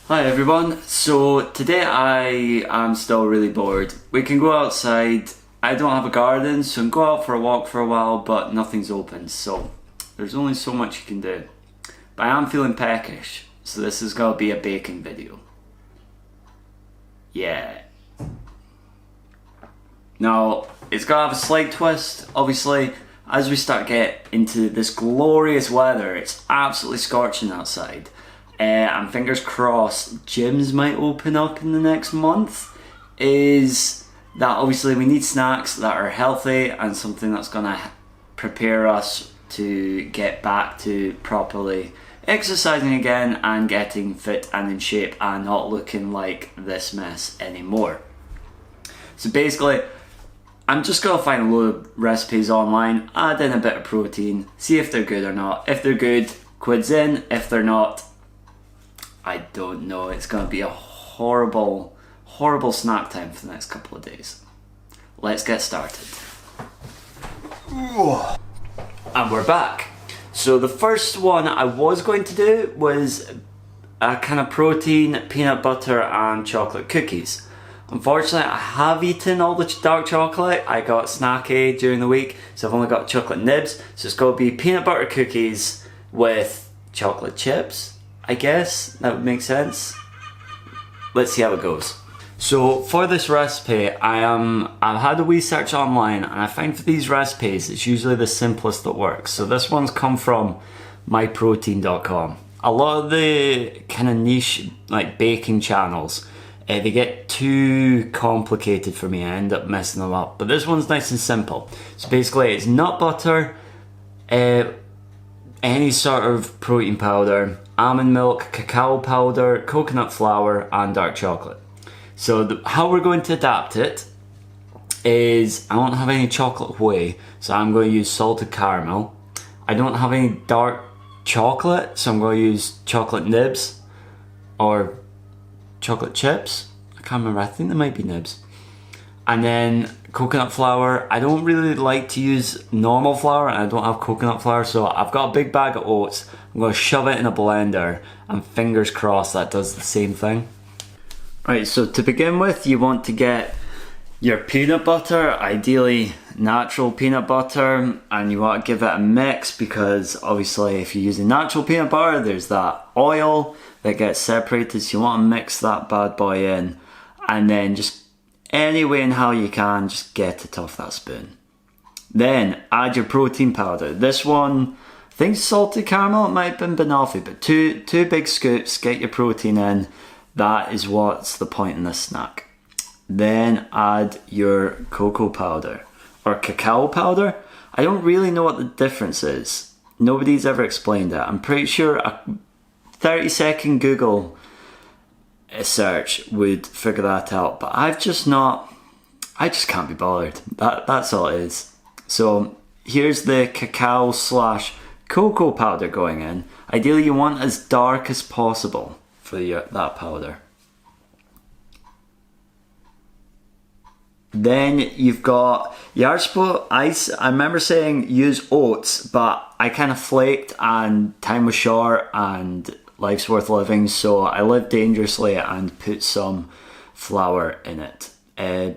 Hi everyone, so today I am still really bored. We can go outside. I don't have a garden, so I can go out for a walk for a while, but nothing's open, so there's only so much you can do. But I am feeling peckish, so this is going to be a baking video. Yeah. Now, it's going to have a slight twist, obviously. As we start getting into this glorious weather, it's absolutely scorching outside. And fingers crossed, gyms might open up in the next month. Is that obviously we need snacks that are healthy and something that's going to prepare us to get back to properly exercising again and getting fit and in shape and not looking like this mess anymore. So basically, I'm just going to find a load of recipes online, add in a bit of protein, see if they're good or not. If they're good, quids in. If they're not, I don't know. It's going to be a horrible, horrible snack time for the next couple of days. Let's get started. And we're back. So the first one I was going to do was a kind of protein, peanut butter and chocolate cookies. Unfortunately, I have eaten all the dark chocolate. I got snacky during the week, so I've only got chocolate nibs. So it's going to be peanut butter cookies with chocolate chips, I guess. That would make sense. Let's see how it goes. So for this recipe, I've had a wee search online, and I find for these recipes, it's usually the simplest that works. So this one's come from myprotein.com. A lot of the kind of niche like baking channels, they get too complicated for me. I end up messing them up. But this one's nice and simple. So basically it's nut butter, any sort of protein powder, almond milk, cacao powder, coconut flour and dark chocolate. So how we're going to adapt it is, I don't have any chocolate whey, so I'm going to use salted caramel. I don't have any dark chocolate, so I'm going to use chocolate nibs or chocolate chips. I can't remember, I think there might be nibs. And then coconut flour. I don't really like to use normal flour and I don't have coconut flour, so I've got a big bag of oats. I'm going to shove it in a blender and fingers crossed that does the same thing. Right, so to begin with, you want to get your peanut butter, ideally natural peanut butter, and you want to give it a mix because obviously if you're using natural peanut butter, there's that oil that gets separated, so you want to mix that bad boy in, and then just any way and how you can, just get it off that spoon. Then add your protein powder. This one, I think salted caramel, it might have been banoffee, but two big scoops, get your protein in. That is what's the point in this snack. Then add your cocoa powder or cacao powder. I don't really know what the difference is. Nobody's ever explained it. I'm pretty sure a 30-second Google search would figure that out, but I just can't be bothered. That's all it is. So here's the cacao / cocoa powder going in. Ideally you want as dark as possible for that powder. Then you've got your ice. I remember saying use oats, but I kind of flaked and time was short and life's worth living, so I lived dangerously and put some flour in it.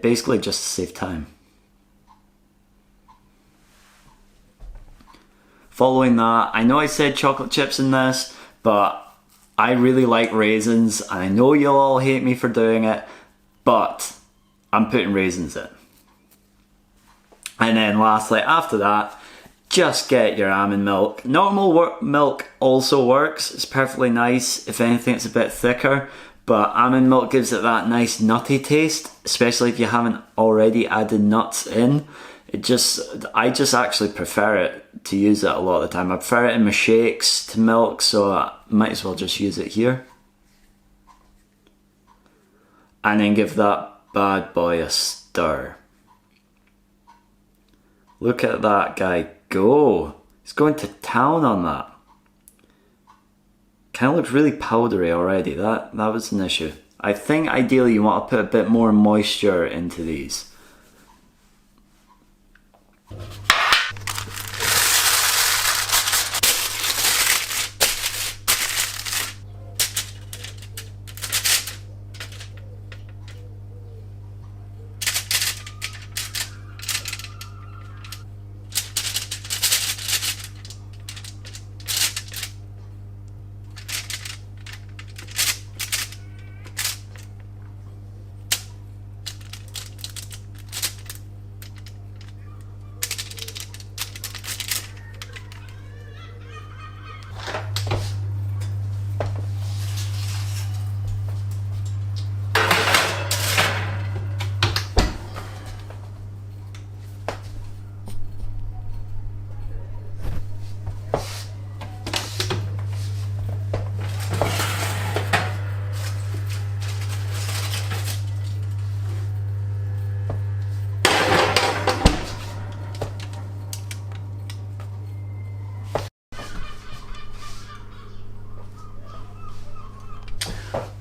Basically just to save time. Following that, I know I said chocolate chips in this, but I really like raisins, and I know you'll all hate me for doing it, but I'm putting raisins in. And then lastly, after that, just get your almond milk. Normal milk also works, it's perfectly nice. If anything, it's a bit thicker, but almond milk gives it that nice nutty taste, especially if you haven't already added nuts in. I just actually prefer it to use it a lot of the time. I prefer it in my shakes to milk, so I might as well just use it here. And then give that bad boy a stir. Look at that guy go. He's going to town on that. Kind of looks really powdery already. That was an issue. I think ideally you want to put a bit more moisture into these.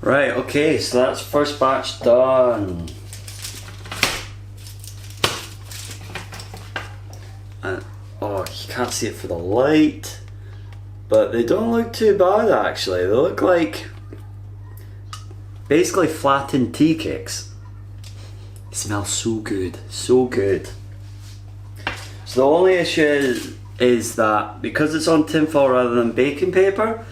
Right, okay, so that's first batch done. And, oh, you can't see it for the light, but they don't look too bad actually. They look like basically flattened tea cakes. They smell so good, so good. So the only issue is that because it's on tinfoil rather than baking paper,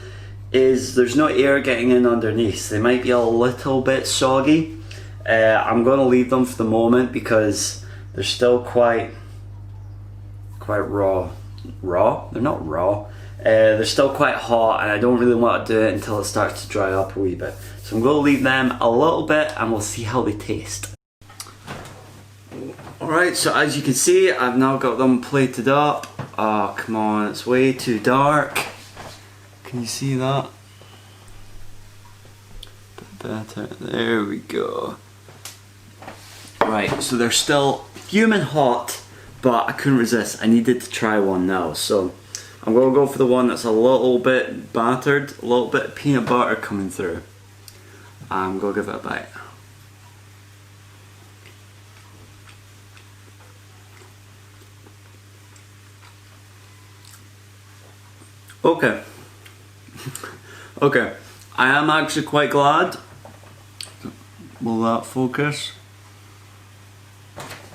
is there's no air getting in underneath. They might be a little bit soggy. I'm going to leave them for the moment because they're still quite raw. Raw? They're not raw. They're still quite hot and I don't really want to do it until it starts to dry up a wee bit. So I'm going to leave them a little bit and we'll see how they taste. Alright, so as you can see, I've now got them plated up. Oh, come on, it's way too dark. Can you see that? Better. There we go. Right, so they're still fuming hot, but I couldn't resist. I needed to try one now. So I'm going to go for the one that's a little bit battered, a little bit of peanut butter coming through. I'm going to give it a bite. Okay. Okay, I am actually quite glad. Will that focus?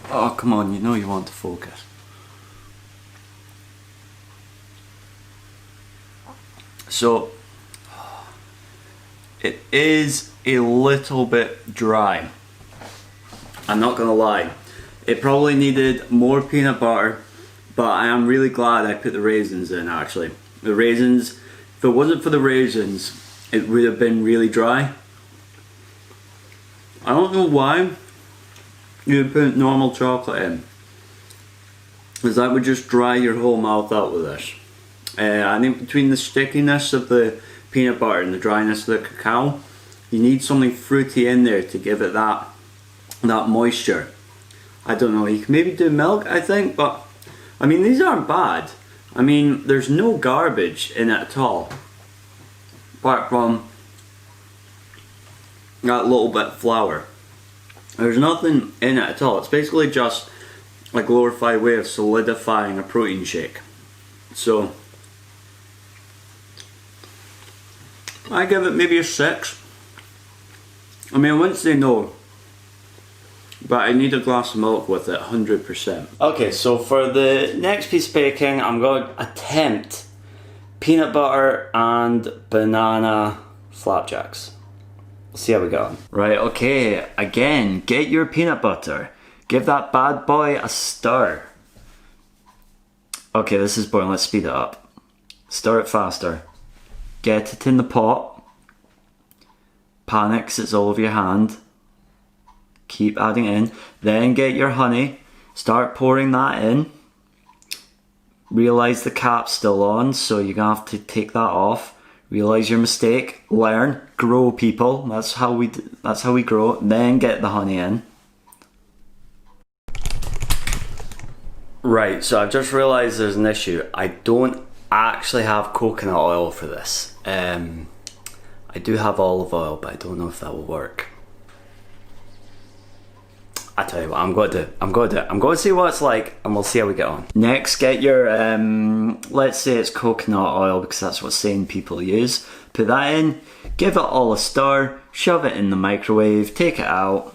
Oh, come on, you know you want to focus. So, it is a little bit dry. I'm not gonna lie. It probably needed more peanut butter, but I am really glad I put the raisins in actually. The raisins, if it wasn't for the raisins, it would have been really dry. I don't know why you would put normal chocolate in, because that would just dry your whole mouth out with this. I think between the stickiness of the peanut butter and the dryness of the cacao, you need something fruity in there to give it that moisture. I don't know, you can maybe do milk I think, but I mean these aren't bad. I mean, there's no garbage in it at all, apart from that little bit of flour. There's nothing in it at all. It's basically just a glorified way of solidifying a protein shake. So, I give it maybe a 6. I mean, I wouldn't say no, but I need a glass of milk with it, 100%. Okay, so for the next piece of baking, I'm going to attempt peanut butter and banana flapjacks. We'll see how we go. Right, okay, again, get your peanut butter. Give that bad boy a stir. Okay, this is boring, let's speed it up. Stir it faster. Get it in the pot. Panic 'cause it's all over your hand. Keep adding in. Then get your honey. Start pouring that in. Realize the cap's still on, so you're gonna have to take that off. Realize your mistake. Learn. Grow, people. That's how we grow. Then get the honey in. Right, so I've just realized there's an issue. I don't actually have coconut oil for this. I do have olive oil, but I don't know if that will work. I tell you what, I'm going to see what it's like and we'll see how we get on. Next, get your, let's say it's coconut oil because that's what sane people use. Put that in, give it all a stir, shove it in the microwave, take it out,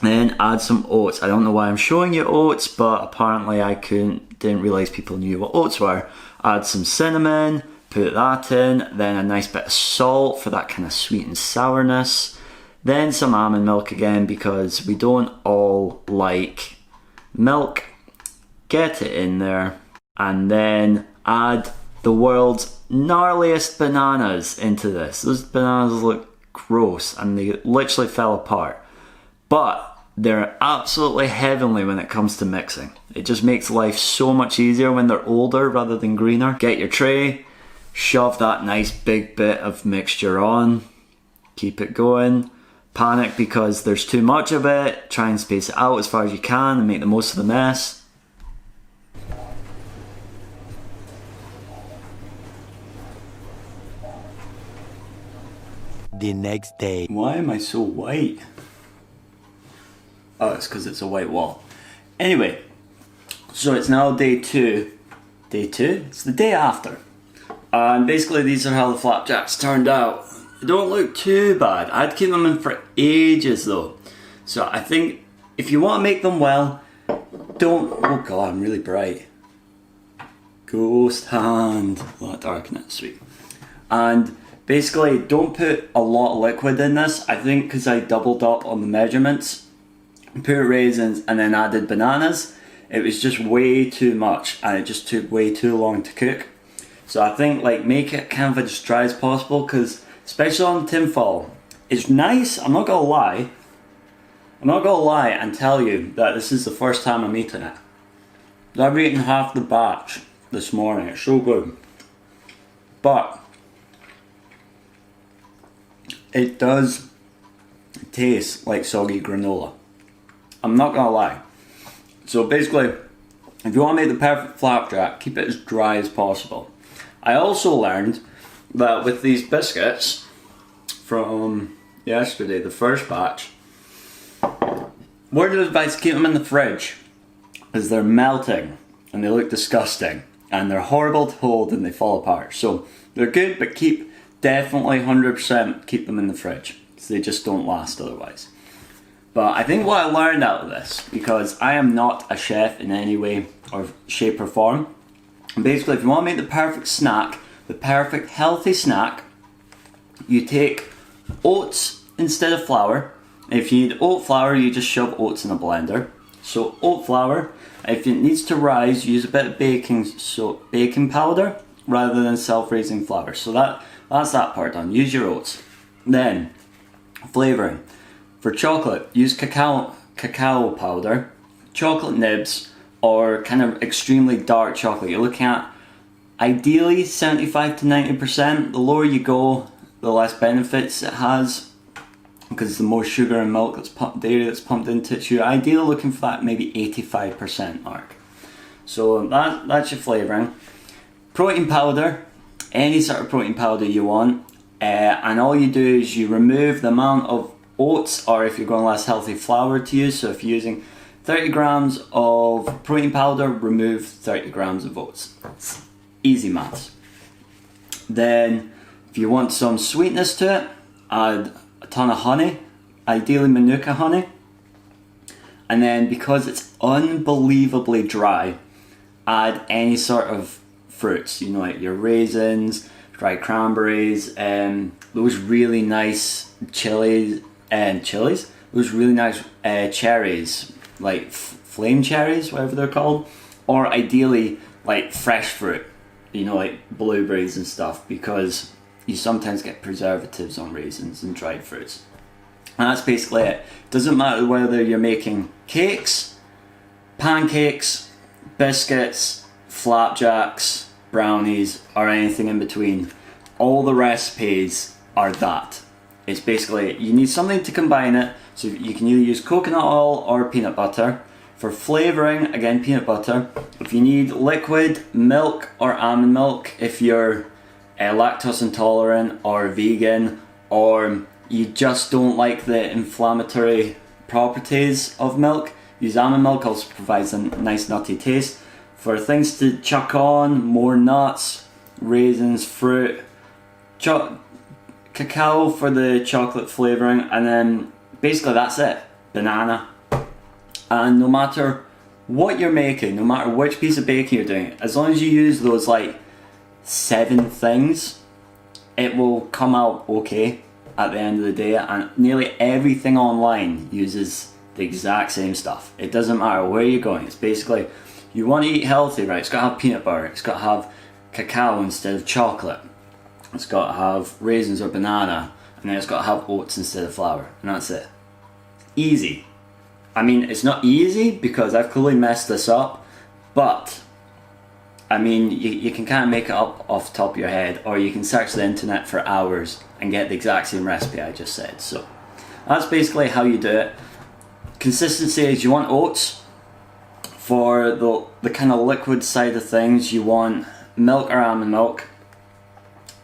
then add some oats. I don't know why I'm showing you oats, but apparently I didn't realise people knew what oats were. Add some cinnamon, put that in, then a nice bit of salt for that kind of sweet and sourness. Then some almond milk again because we don't all like milk. Get it in there and then add the world's gnarliest bananas into this. Those bananas look gross and they literally fell apart. But they're absolutely heavenly when it comes to mixing. It just makes life so much easier when they're older rather than greener. Get your tray, shove that nice big bit of mixture on, keep it going. Panic because there's too much of it, try and space it out as far as you can and make the most of the mess. the next day. Why am I so white? Oh, it's because it's a white wall. Anyway, so it's now day two. Day two? It's the day after. And basically these are how the flapjacks turned out. They don't look too bad. I'd keep them in for ages though. So I think if you want to make them well, don't... Oh god, I'm really bright. Ghost hand. Oh, that darken it, sweet. And basically, don't put a lot of liquid in this. I think because I doubled up on the measurements, put raisins and then added bananas, it was just way too much and it just took way too long to cook. So I think like make it kind of as dry as possible, because especially on tin foil, it's nice. I'm not gonna lie and tell you that this is the first time I'm eating it. I've eaten half the batch this morning. It's so good, but it does taste like soggy granola. I'm not gonna lie. So basically, if you want to make the perfect flapjack, keep it as dry as possible. I also learned that with these biscuits from yesterday, the first batch, word of advice, keep them in the fridge, because they're melting and they look disgusting and they're horrible to hold and they fall apart. So they're good, but definitely 100% keep them in the fridge, because they just don't last otherwise. But I think what I learned out of this, because I am not a chef in any way or shape or form, basically if you want to make the perfect snack, the perfect healthy snack, you take oats instead of flour. If you need oat flour, you just shove oats in a blender. So oat flour, if it needs to rise, use a bit of baking powder rather than self-raising flour. So that's that part done. Use your oats. Then flavouring. For chocolate, use cacao powder, chocolate nibs, or kind of extremely dark chocolate. You're looking at ideally 75 to 90%. The lower you go, the less benefits it has, because the more sugar and milk dairy that's pumped into it. You're ideally looking for that maybe 85% mark. So that's your flavouring. Protein powder, any sort of protein powder you want, and all you do is you remove the amount of oats, or if you're going less healthy, flour to use. So if you're using 30 grams of protein powder, remove 30 grams of oats. It's easy maths. Then if you want some sweetness to it, add a ton of honey, ideally Manuka honey. And then because it's unbelievably dry, add any sort of fruits, you know, like your raisins, dried cranberries, those really nice chilies, those really nice cherries, like flame cherries, whatever they're called, or ideally like fresh fruit, you know, like blueberries and stuff, because you sometimes get preservatives on raisins and dried fruits. And that's basically it. Doesn't matter whether you're making cakes, pancakes, biscuits, flapjacks, brownies, or anything in between. All the recipes are that. It's basically, you need something to combine it, so you can either use coconut oil or peanut butter. For flavouring, again, peanut butter. If you need liquid, milk or almond milk, if you're lactose intolerant or vegan, or you just don't like the inflammatory properties of milk, use almond milk. Also provides a nice nutty taste. For things to chuck on, more nuts, raisins, fruit, cacao for the chocolate flavouring, and then basically that's it. Banana. And no matter what you're making, no matter which piece of baking you're doing, as long as you use those like 7 things, it will come out okay at the end of the day. And nearly everything online uses the exact same stuff. It doesn't matter where you're going. It's basically, you want to eat healthy, right? It's got to have peanut butter, it's got to have cacao instead of chocolate, it's got to have raisins or banana, and then it's got to have oats instead of flour, and that's it. Easy. I mean, it's not easy because I've clearly messed this up, but I mean, you can kind of make it up off the top of your head, or you can search the internet for hours and get the exact same recipe I just said. So that's basically how you do it. Consistency is, you want oats. For the kind of liquid side of things, you want milk or almond milk.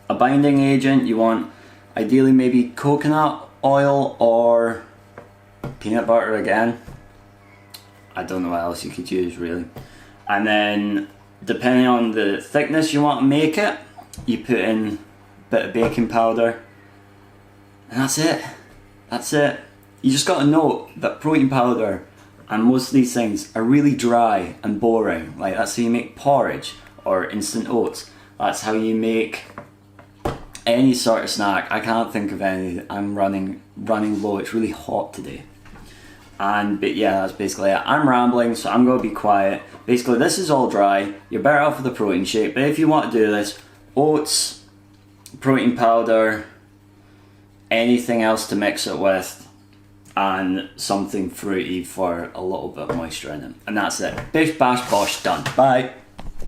A binding agent, you want Ideally maybe coconut oil or peanut butter again. I don't know what else you could use really. And then depending on the thickness you want to make it, you put in a bit of baking powder. And that's it. That's it. You just got to note that protein powder and most of these things are really dry and boring. Like that's how you make porridge or instant oats. That's how you make any sort of snack. I can't think of any. I'm running low. It's really hot today. But yeah, that's basically it. I'm rambling, so I'm going to be quiet. Basically, this is all dry. You're better off with a protein shake. But if you want to do this, oats, protein powder, anything else to mix it with, and something fruity for a little bit of moisture in it. And that's it. Bish bash bosh, done. Bye.